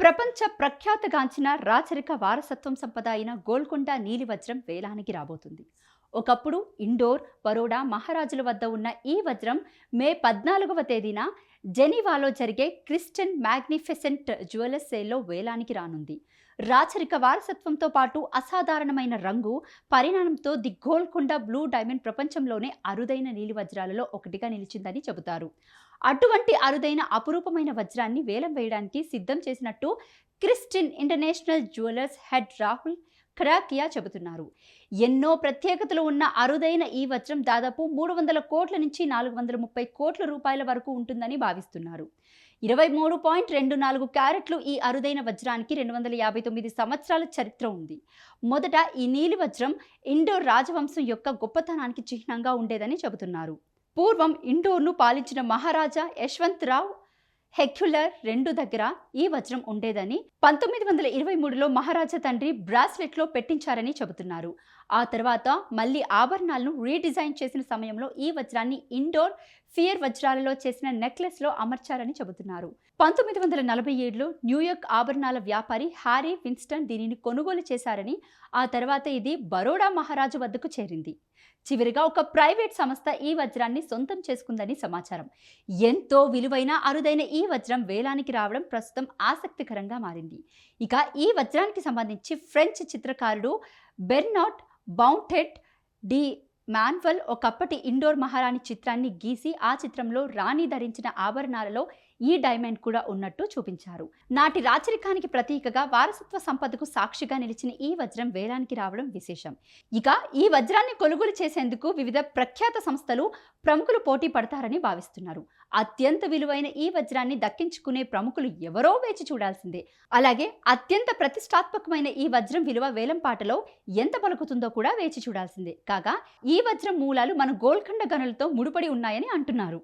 ప్రపంచ ప్రఖ్యాతగాంచిన రాచరిక వారసత్వం సంపద అయిన గోల్కొండ నీలి వజ్రం వేలానికి రాబోతుంది. ఒకప్పుడు ఇండోర్, బరోడా మహారాజుల వద్ద ఉన్న ఈ వజ్రం మే 14వ తేదీన జెనీవాలో జరిగే క్రిస్టియన్ మ్యాగ్నిఫిసెంట్ జ్యువెలర్స్ సేల్లో వేలానికి రానుంది. రాచరిక వారసత్వంతో పాటు అసాధారణమైన రంగు, పరిణామంతో ది గోల్కొండ బ్లూ డైమండ్ ప్రపంచంలోనే అరుదైన నీలి వజ్రాలలో ఒకటిగా నిలిచిందని చెబుతారు. అటువంటి అరుదైన అపురూపమైన వజ్రాన్ని వేలం వేయడానికి సిద్ధం చేసినట్టు Christian International Jewellers head Rahul Kharakia చెబుతున్నారు. ఎన్నో ప్రత్యేకతలు ఉన్న అరుదైన ఈ వజ్రం దాదాపు 300 కోట్ల నుంచి 430 కోట్ల రూపాయల వరకు ఉంటుందని భావిస్తున్నారు. 23.24 క్యారెట్లు ఈ అరుదైన వజ్రానికి 259 సంవత్సరాల చరిత్ర ఉంది. మొదట ఈ నీలి వజ్రం ఇండోర్ రాజవంశం యొక్క గొప్పతనానికి చిహ్నంగా ఉండేదని చెబుతున్నారు. పూర్వం ఇండోర్ను పాలించిన మహారాజా యశ్వంతరావు హెక్యులర్ II దగ్గర ఈ వజ్రం ఉండేదని 1923లో మహారాజా తండ్రి బ్రాస్లెట్లో పెట్టించారని చెబుతున్నారు. ఆ తర్వాత మళ్ళీ ఆభరణాలను రీడిజైన్ చేసిన సమయంలో ఈ వజ్రాన్ని ఇండోర్ ఫియర్ వజ్రాలలో చేసిన నెక్లెస్లో అమర్చారని చెబుతున్నారు. 1947లో న్యూయార్క్ ఆభరణాల వ్యాపారి హ్యారీ విన్స్టన్ దీనిని కొనుగోలు చేశారని, ఆ తర్వాత ఇది బరోడా మహారాజు వద్దకు చేరింది. చివరిగా ఒక ప్రైవేట్ సంస్థ ఈ వజ్రాన్ని సొంతం చేసుకుందని సమాచారం. ఎంతో విలువైన అరుదైన ఈ వజ్రం వేలానికి రావడం ప్రస్తుతం ఆసక్తికరంగా మారింది. ఇక ఈ వజ్రానికి సంబంధించి ఫ్రెంచ్ చిత్రకారుడు బెర్నార్డ్ బౌంటెట్ డి మాన్వల్ ఒకప్పటి ఇండోర్ మహారాణి చిత్రాన్ని గీసి ఆ చిత్రంలో రాణి ధరించిన ఆభరణాలలో ఈ డైమండ్ కూడా ఉన్నట్టు చూపించారు. నాటి రాచరికానికి ప్రతీకగా, వారసత్వ సంపదకు సాక్షిగా నిలిచిన ఈ వజ్రం వేలానికి రావడం విశేషం. ఇక ఈ వజ్రాన్ని కొనుగోలు చేసేందుకు వివిధ ప్రఖ్యాత సంస్థలు, ప్రముఖులు పోటీ పడతారని భావిస్తున్నారు. అత్యంత విలువైన ఈ వజ్రాన్ని దక్కించుకునే ప్రముఖులు ఎవరో వేచి చూడాల్సిందే. అలాగే అత్యంత ప్రతిష్టాత్మకమైన ఈ వజ్రం విలువ వేలంపాటలో ఎంత పలుకుతుందో కూడా వేచి చూడాల్సిందే. కాగా ఈ వజ్రం మూలాలు మన గోల్కొండ గనులతో ముడిపడి ఉన్నాయని అంటున్నారు.